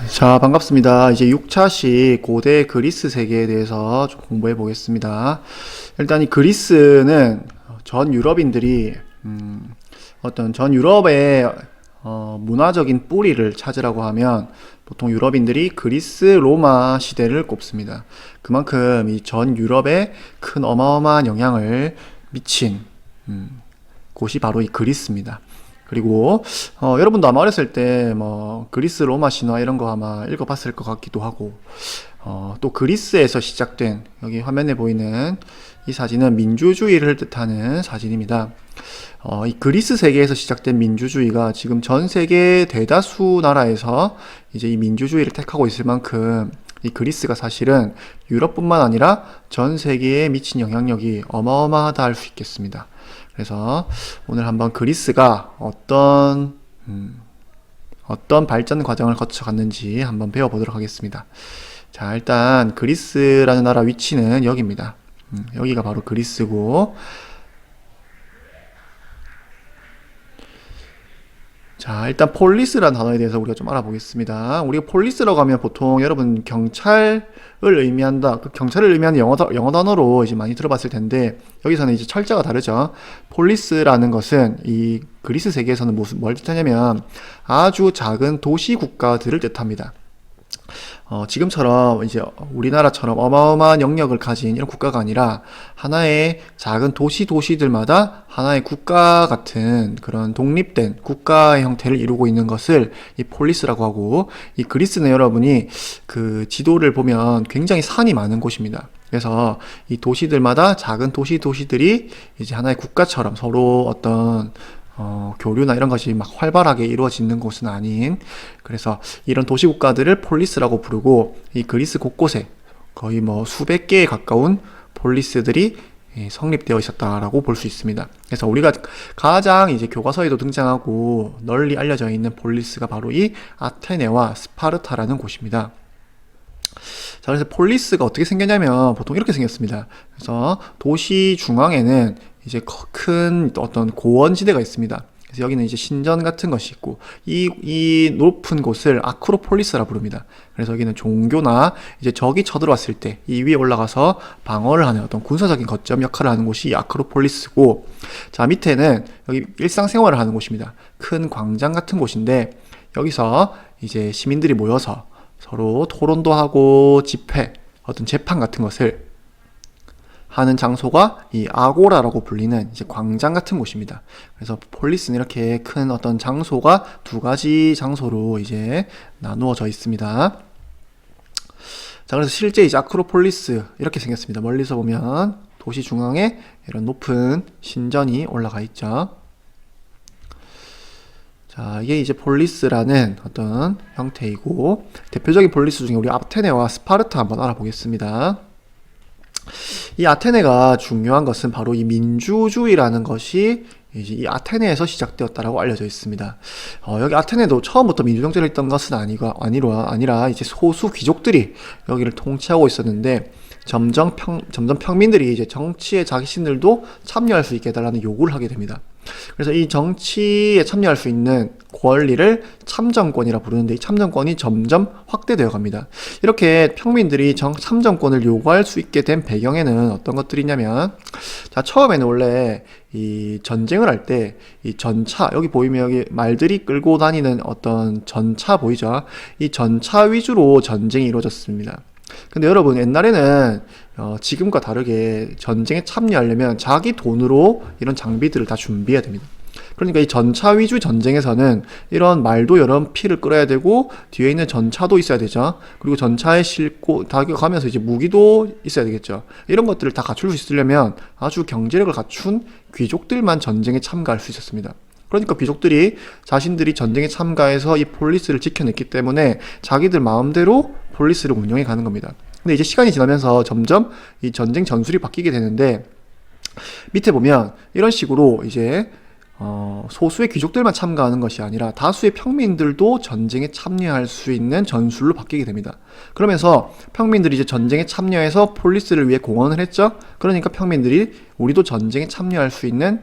자, 반갑습니다. 이제 6차시 고대 그리스 세계에 대해서 좀 공부해 보겠습니다. 일단 이 그리스는 전 유럽인들이 어떤 전 유럽의 문화적인 뿌리를 찾으라고 하면 보통 유럽인들이 그리스 로마 시대를 꼽습니다. 그만큼 이 전 유럽에 큰 어마어마한 영향을 미친 곳이 바로 이 그리스입니다. 그리고 여러분도 아마 어렸을 때 뭐 그리스 로마 신화 이런 거 아마 읽어봤을 것 같기도 하고, 또 그리스에서 시작된, 여기 화면에 보이는 이 사진은 민주주의를 뜻하는 사진입니다. 이 그리스 세계에서 시작된 민주주의가 지금 전 세계 대다수 나라에서 이제 이 민주주의를 택하고 있을 만큼 이 그리스가 사실은 유럽뿐만 아니라 전 세계에 미친 영향력이 어마어마하다 할 수 있겠습니다. 그래서 오늘 한번 그리스가 어떤 발전 과정을 거쳐갔는지 한번 배워보도록 하겠습니다. 자, 일단 그리스라는 나라 위치는 여기입니다. 여기가 바로 그리스고, 자, 일단 폴리스라는 단어에 대해서 우리가 좀 알아보겠습니다. 우리가 폴리스라고 하면 보통 여러분 경찰을 의미한다, 그 경찰을 의미하는 영어 단어로 이제 많이 들어봤을 텐데, 여기서는 이제 철자가 다르죠. 폴리스라는 것은 이 그리스 세계에서는 뭘 뜻하냐면 아주 작은 도시 국가들을 뜻합니다. 지금처럼 이제 우리나라처럼 어마어마한 영역을 가진 이런 국가가 아니라 하나의 작은 도시들마다 하나의 국가 같은 그런 독립된 국가의 형태를 이루고 있는 것을 이 폴리스라고 하고, 이 그리스는 여러분이 그 지도를 보면 굉장히 산이 많은 곳입니다. 그래서 이 도시들마다 작은 도시들이 이제 하나의 국가처럼 서로 어떤 교류나 이런 것이 막 활발하게 이루어지는 곳은 아닌, 그래서 이런 도시 국가들을 폴리스라고 부르고, 이 그리스 곳곳에 거의 뭐 수백 개에 가까운 폴리스들이 성립되어 있었다라고 볼 수 있습니다. 그래서 우리가 가장 이제 교과서에도 등장하고 널리 알려져 있는 폴리스가 바로 이 아테네와 스파르타라는 곳입니다. 자, 그래서 폴리스가 어떻게 생겼냐면 보통 이렇게 생겼습니다. 그래서 도시 중앙에는 이제 큰 어떤 고원지대가 있습니다. 그래서 여기는 이제 신전 같은 것이 있고, 이 높은 곳을 아크로폴리스라 부릅니다. 그래서 여기는 종교나 이제 적이 쳐들어왔을 때 이 위에 올라가서 방어를 하는 어떤 군사적인 거점 역할을 하는 곳이 아크로폴리스고, 자, 밑에는 여기 일상생활을 하는 곳입니다. 큰 광장 같은 곳인데, 여기서 이제 시민들이 모여서 서로 토론도 하고 집회, 어떤 재판 같은 것을 하는 장소가 이 아고라라고 불리는 이제 광장 같은 곳입니다. 그래서 폴리스는 이렇게 큰 어떤 장소가 두 가지 장소로 이제 나누어져 있습니다. 자, 그래서 실제 이제 아크로폴리스 이렇게 생겼습니다. 멀리서 보면 도시 중앙에 이런 높은 신전이 올라가 있죠. 자, 이게 이제 폴리스라는 어떤 형태이고, 대표적인 폴리스 중에 우리 아테네와 스파르타 한번 알아보겠습니다. 이 아테네가 중요한 것은 바로 이 민주주의라는 것이 이제 이 아테네에서 시작되었다라고 알려져 있습니다. 여기 아테네도 처음부터 민주정제를 했던 것은 아니라 이제 소수 귀족들이 여기를 통치하고 있었는데, 점점 평민들이 이제 정치에 자신들도 참여할 수 있게 해달라는 요구를 하게 됩니다. 그래서 이 정치에 참여할 수 있는 권리를 참정권이라 부르는데, 이 참정권이 점점 확대되어 갑니다. 이렇게 평민들이 참정권을 요구할 수 있게 된 배경에는 어떤 것들이 있냐면, 자, 처음에는 원래 이 전쟁을 할 때 이 전차, 여기 보이면 여기 말들이 끌고 다니는 어떤 전차 보이죠? 이 전차 위주로 전쟁이 이루어졌습니다. 근데 여러분, 옛날에는 지금과 다르게 전쟁에 참여하려면 자기 돈으로 이런 장비들을 다 준비해야 됩니다. 그러니까 이 전차 위주 전쟁에서는 이런 말도 여러 피를 끌어야 되고, 뒤에 있는 전차도 있어야 되죠. 그리고 전차에 싣고 다가가면서 이제 무기도 있어야 되겠죠. 이런 것들을 다 갖출 수 있으려면 아주 경제력을 갖춘 귀족들만 전쟁에 참가할 수 있었습니다. 그러니까 귀족들이 자신들이 전쟁에 참가해서 이 폴리스를 지켜냈기 때문에 자기들 마음대로 폴리스를 운영해 가는 겁니다. 근데 이제 시간이 지나면서 점점 이 전쟁 전술이 바뀌게 되는데, 밑에 보면 이런 식으로 이제 소수의 귀족들만 참가하는 것이 아니라 다수의 평민들도 전쟁에 참여할 수 있는 전술로 바뀌게 됩니다. 그러면서 평민들이 이제 전쟁에 참여해서 폴리스를 위해 공헌을 했죠. 그러니까 평민들이 우리도 전쟁에 참여할 수 있는,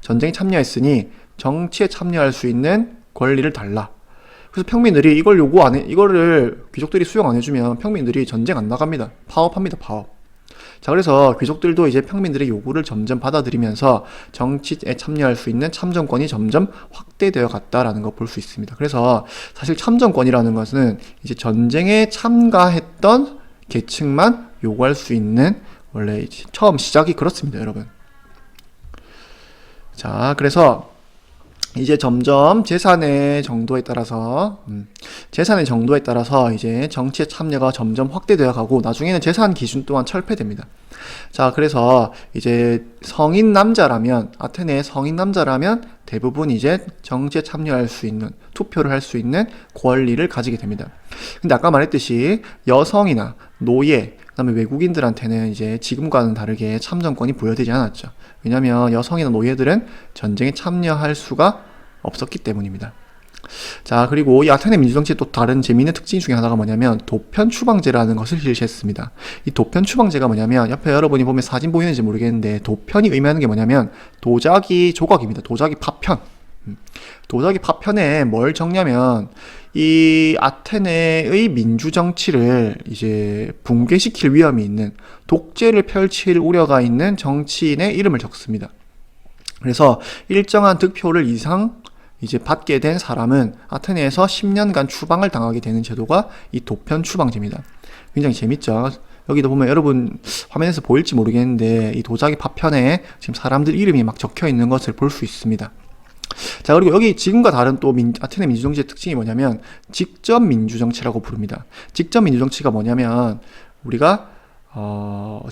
전쟁에 참여했으니 정치에 참여할 수 있는 권리를 달라. 그래서 평민들이 이걸 요구 안 해, 이거를 귀족들이 수용 안 해주면 평민들이 전쟁 안 나갑니다. 파업합니다, 파업. 자, 그래서 귀족들도 이제 평민들의 요구를 점점 받아들이면서 정치에 참여할 수 있는 참정권이 점점 확대되어 갔다라는 걸 볼 수 있습니다. 그래서 사실 참정권이라는 것은 이제 전쟁에 참가했던 계층만 요구할 수 있는 원래 이제 처음 시작이 그렇습니다, 여러분. 자, 그래서 이제 점점 재산의 정도에 따라서 이제 정치의 참여가 점점 확대되어 가고 나중에는 재산 기준 또한 철폐됩니다. 자, 그래서 이제 성인 남자라면 아테네의 성인 남자라면 대부분 이제 정치에 참여할 수 있는 투표를 할 수 있는 권리를 가지게 됩니다. 근데 아까 말했듯이 여성이나 노예 그다음에 외국인들한테는 이제 지금과는 다르게 참정권이 부여되지 않았죠. 왜냐하면 여성이나 노예들은 전쟁에 참여할 수가 없었기 때문입니다. 자, 그리고 이 아테네 민주정치의 또 다른 재미있는 특징 중에 하나가 뭐냐면 도편 추방제라는 것을 실시했습니다. 이 도편 추방제가 뭐냐면 옆에 여러분이 보면 사진 보이는지 모르겠는데 도편이 의미하는 게 뭐냐면 도자기 조각입니다. 도자기 파편. 도자기 파편에 뭘 적냐면 이 아테네의 민주정치를 이제 붕괴시킬 위험이 있는 독재를 펼칠 우려가 있는 정치인의 이름을 적습니다. 그래서 일정한 득표를 이상 이제 받게 된 사람은 아테네에서 10년간 추방을 당하게 되는 제도가 이 도편 추방제입니다. 굉장히 재밌죠? 여기도 보면 여러분 화면에서 보일지 모르겠는데 이 도자기 파편에 지금 사람들 이름이 막 적혀 있는 것을 볼 수 있습니다. 자, 그리고 여기 지금과 다른 또 아테네 민주정치의 특징이 뭐냐면 직접 민주정치라고 부릅니다. 직접 민주정치가 뭐냐면 우리가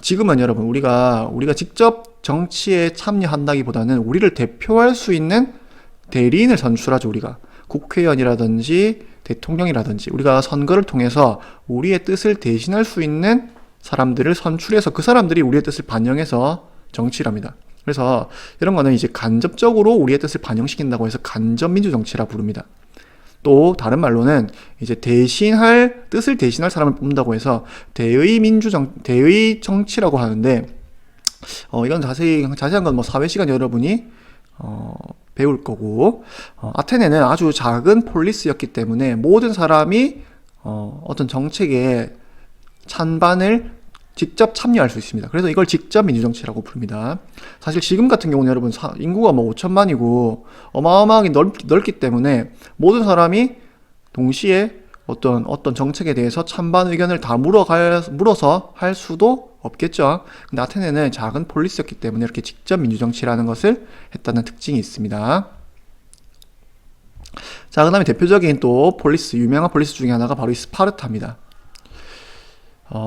지금은 여러분 우리가 직접 정치에 참여한다기보다는 우리를 대표할 수 있는 대리인을 선출하죠. 우리가 국회의원이라든지 대통령이라든지 우리가 선거를 통해서 우리의 뜻을 대신할 수 있는 사람들을 선출해서 그 사람들이 우리의 뜻을 반영해서 정치를 합니다. 그래서 이런 거는 이제 간접적으로 우리의 뜻을 반영시킨다고 해서 간접 민주정치라 부릅니다. 또 다른 말로는 이제 뜻을 대신할 사람을 뽑는다고 해서 대의 정치라고 하는데 이건 자세한 건 뭐 사회 시간 여러분이 배울 거고 아테네는 아주 작은 폴리스였기 때문에 모든 사람이 어떤 정책에 찬반을 직접 참여할 수 있습니다. 그래서 이걸 직접 민주정치라고 부릅니다. 사실 지금 같은 경우는 여러분 인구가 뭐 5천만이고 어마어마하게 넓기 때문에 모든 사람이 동시에 어떤 정책에 대해서 찬반 의견을 다 물어서 할 수도 없겠죠. 근데 아테네는 작은 폴리스였기 때문에 이렇게 직접 민주정치라는 것을 했다는 특징이 있습니다. 자, 그 다음에 대표적인 또 유명한 폴리스 중에 하나가 바로 이 스파르타입니다.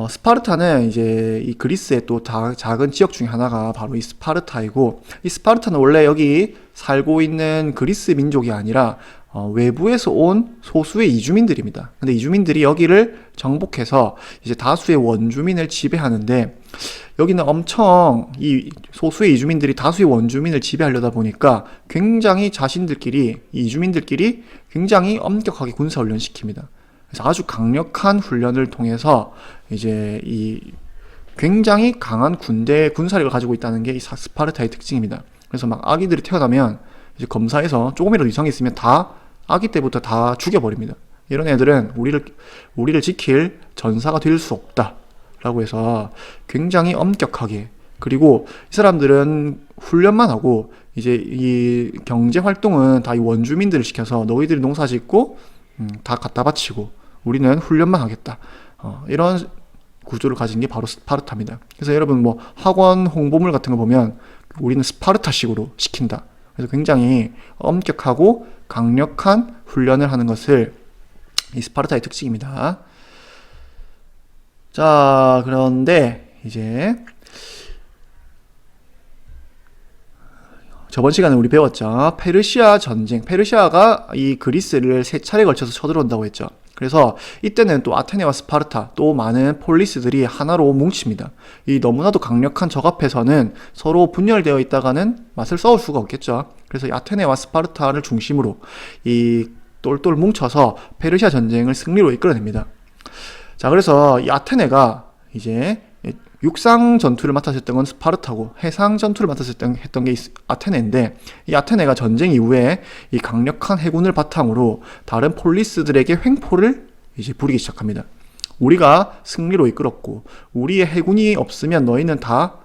스파르타는 이제 이 그리스의 또 작은 지역 중에 하나가 바로 이 스파르타이고, 이 스파르타는 원래 여기 살고 있는 그리스 민족이 아니라 외부에서 온 소수의 이주민들입니다. 근데 이주민들이 여기를 정복해서 이제 다수의 원주민을 지배하는데, 여기는 엄청 이 소수의 이주민들이 다수의 원주민을 지배하려다 보니까 굉장히 이 이주민들끼리 굉장히 엄격하게 군사훈련 시킵니다. 그래서 아주 강력한 훈련을 통해서 이제 이 굉장히 강한 군사력을 가지고 있다는 게 이 스파르타의 특징입니다. 그래서 막 아기들이 태어나면 이제 검사에서 조금이라도 이상이 있으면 아기 때부터 다 죽여버립니다. 이런 애들은 우리를 지킬 전사가 될 수 없다 라고 해서 굉장히 엄격하게, 그리고 이 사람들은 훈련만 하고 이제 이 경제 활동은 다 이 원주민들을 시켜서 너희들이 농사 짓고 다 갖다 바치고 우리는 훈련만 하겠다, 이런 구조를 가진 게 바로 스파르타입니다. 그래서 여러분 뭐 학원 홍보물 같은 거 보면 우리는 스파르타식으로 시킨다, 그래서 굉장히 엄격하고 강력한 훈련을 하는 것을 이 스파르타의 특징입니다. 자, 그런데 이제 저번 시간에 우리 배웠죠. 페르시아 전쟁. 페르시아가 이 그리스를 3차례 걸쳐서 쳐들어온다고 했죠. 그래서 이때는 또 아테네와 스파르타, 또 많은 폴리스들이 하나로 뭉칩니다. 이 너무나도 강력한 적 앞에서는 서로 분열되어 있다가는 맞설 싸울 수가 없겠죠. 그래서 아테네와 스파르타를 중심으로 이 똘똘 뭉쳐서 페르시아 전쟁을 승리로 이끌어냅니다. 자, 그래서 이 아테네가 이제 육상 전투를 맡았었던 건 스파르타고 해상 전투를 했던 게 아테네인데, 이 아테네가 전쟁 이후에 이 강력한 해군을 바탕으로 다른 폴리스들에게 횡포를 이제 부리기 시작합니다. 우리가 승리로 이끌었고 우리의 해군이 없으면 너희는 다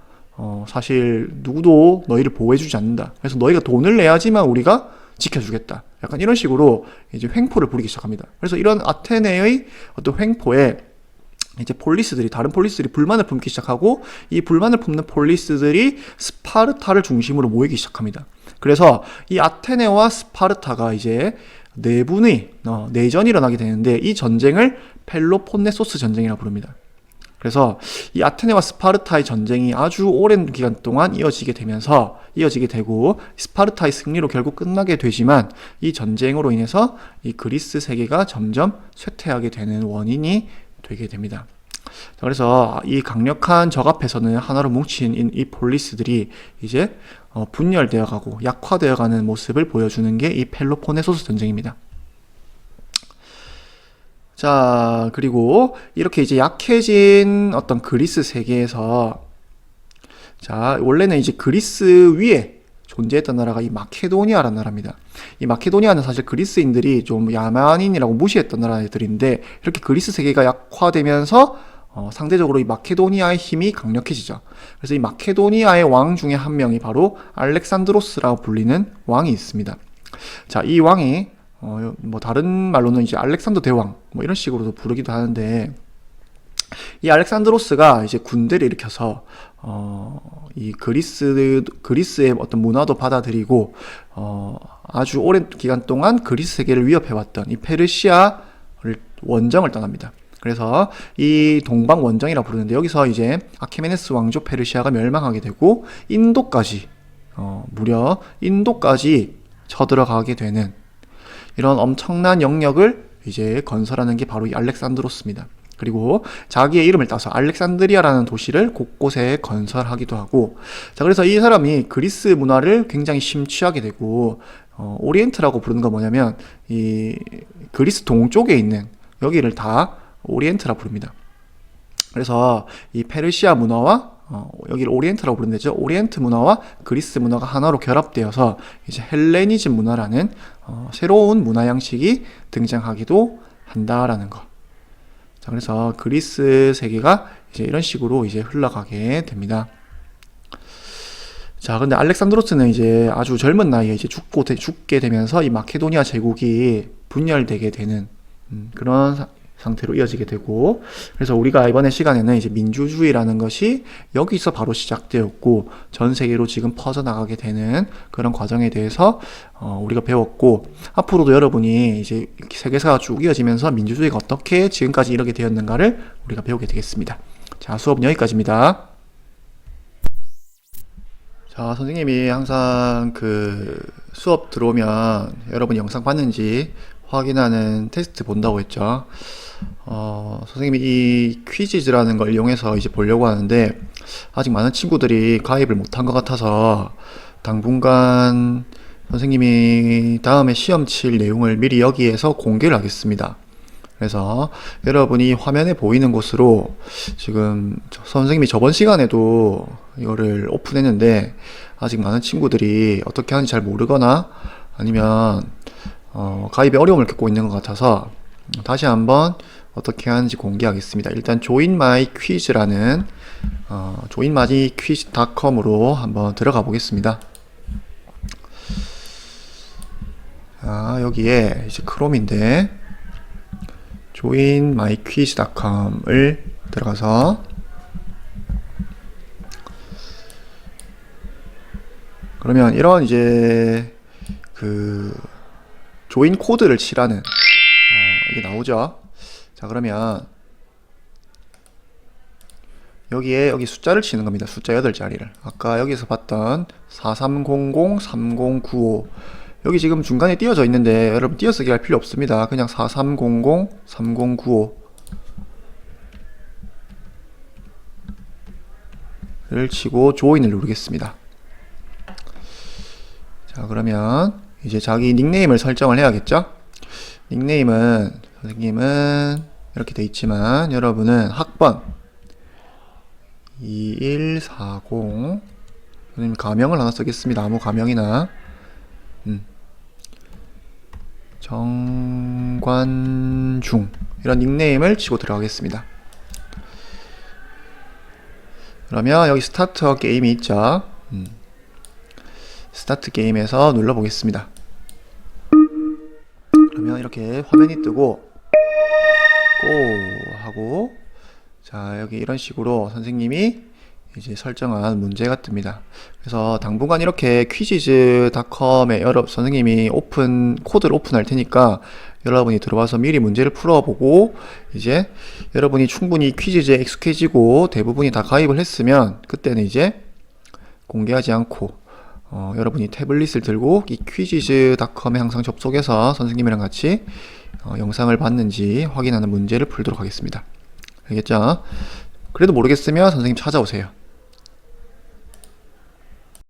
사실 누구도 너희를 보호해주지 않는다. 그래서 너희가 돈을 내야지만 우리가 지켜주겠다. 약간 이런 식으로 이제 횡포를 부리기 시작합니다. 그래서 이런 아테네의 어떤 횡포에 이제 다른 폴리스들이 불만을 품기 시작하고, 이 불만을 품는 폴리스들이 스파르타를 중심으로 모이기 시작합니다. 그래서 이 아테네와 스파르타가 이제 내분의 내전이 일어나게 되는데, 이 전쟁을 펠로폰네소스 전쟁이라고 부릅니다. 그래서 이 아테네와 스파르타의 전쟁이 아주 오랜 기간 동안 이어지게 되고 스파르타의 승리로 결국 끝나게 되지만, 이 전쟁으로 인해서 이 그리스 세계가 점점 쇠퇴하게 되는 원인이 되게 됩니다. 그래서 이 강력한 적 앞에서는 하나로 뭉친 이 폴리스들이 이제 분열되어 가고 약화되어 가는 모습을 보여주는 게 이 펠로폰네소스 전쟁입니다. 자, 그리고 이렇게 이제 약해진 어떤 그리스 세계에서, 자, 원래는 이제 그리스 위에 존재했던 나라가 이 마케도니아라는 나라입니다. 이 마케도니아는 사실 그리스인들이 좀 야만인이라고 무시했던 나라들인데, 이렇게 그리스 세계가 약화되면서 상대적으로 이 마케도니아의 힘이 강력해지죠. 그래서 이 마케도니아의 왕 중에 한 명이 바로 알렉산드로스라고 불리는 왕이 있습니다. 자, 이 왕이 뭐 다른 말로는 이제 알렉산더 대왕 뭐 이런 식으로도 부르기도 하는데, 이 알렉산드로스가 이제 군대를 일으켜서 이 그리스의 어떤 문화도 받아들이고 아주 오랜 기간 동안 그리스 세계를 위협해왔던 이 페르시아를 원정을 떠납니다. 그래서 이 동방 원정이라고 부르는데, 여기서 이제 아케메네스 왕조 페르시아가 멸망하게 되고 인도까지 무려 인도까지 쳐들어가게 되는 이런 엄청난 영역을 이제 건설하는 게 바로 이 알렉산드로스입니다. 그리고 자기의 이름을 따서 알렉산드리아라는 도시를 곳곳에 건설하기도 하고, 자, 그래서 이 사람이 그리스 문화를 굉장히 심취하게 되고, 오리엔트라고 부르는 건 뭐냐면 이 그리스 동쪽에 있는 여기를 다 오리엔트라 부릅니다. 그래서 이 페르시아 문화와 여기를 오리엔트라고 부르는 데죠. 오리엔트 문화와 그리스 문화가 하나로 결합되어서 이제 헬레니즘 문화라는 새로운 문화 양식이 등장하기도 한다라는 거. 자, 그래서 그리스 세계가 이제 이런 식으로 이제 흘러가게 됩니다. 자, 근데 알렉산드로스는 이제 아주 젊은 나이에 이제 죽게 되면서 이 마케도니아 제국이 분열되게 되는 그런 상태로 이어지게 되고, 그래서 우리가 이번에 시간에는 이제 민주주의라는 것이 여기서 바로 시작되었고 전 세계로 지금 퍼져나가게 되는 그런 과정에 대해서 우리가 배웠고, 앞으로도 여러분이 이제 세계사가 쭉 이어지면서 민주주의가 어떻게 지금까지 이렇게 되었는가를 우리가 배우게 되겠습니다. 자, 수업은 여기까지입니다. 자, 선생님이 항상 그 수업 들어오면 여러분이 영상 봤는지 확인하는 테스트 본다고 했죠. 선생님이 이 퀴즈라는 걸 이용해서 이제 보려고 하는데, 아직 많은 친구들이 가입을 못한 것 같아서 당분간 선생님이 다음에 시험 칠 내용을 미리 여기에서 공개를 하겠습니다. 그래서 여러분이 화면에 보이는 곳으로, 지금 선생님이 저번 시간에도 이거를 오픈했는데 아직 많은 친구들이 어떻게 하는지 잘 모르거나 아니면 가입에 어려움을 겪고 있는 것 같아서 다시 한번 어떻게 하는지 공개하겠습니다. 일단 join my quiz라는 joinmyquiz.com으로 한번 들어가 보겠습니다. 여기에 이제 크롬인데 joinmyquiz.com을 들어가서, 그러면 이런 이제 그 조인 코드를 치라는 이게 나오죠. 자, 그러면 여기 숫자를 치는 겁니다. 숫자 8자리를. 아까 여기서 봤던 4300-3095, 여기 지금 중간에 띄어져 있는데 여러분 띄어쓰기 할 필요 없습니다. 그냥 4300-3095를 치고 조인을 누르겠습니다. 자, 그러면 이제 자기 닉네임을 설정을 해야겠죠. 닉네임은 선생님은 이렇게 돼 있지만 여러분은 학번 2140. 선생님 가명을 하나 쓰겠습니다. 아무 가명이나. 정관중. 이런 닉네임을 치고 들어가겠습니다. 그러면 여기 스타트 게임이 있죠. 스타트 게임에서 눌러보겠습니다. 그러면 이렇게 화면이 뜨고 고 하고, 자 여기 이런 식으로 선생님이 이제 설정한 문제가 뜹니다. 그래서 당분간 이렇게 퀴지즈닷컴에 선생님이 코드를 오픈할 테니까 여러분이 들어와서 미리 문제를 풀어보고, 이제 여러분이 충분히 퀴즈즈에 익숙해지고 대부분이 다 가입을 했으면 그때는 이제 공개하지 않고 여러분이 태블릿을 들고 이 퀴지즈닷컴에 항상 접속해서 선생님이랑 같이 영상을 봤는지 확인하는 문제를 풀도록 하겠습니다. 알겠죠? 그래도 모르겠으면 선생님 찾아오세요.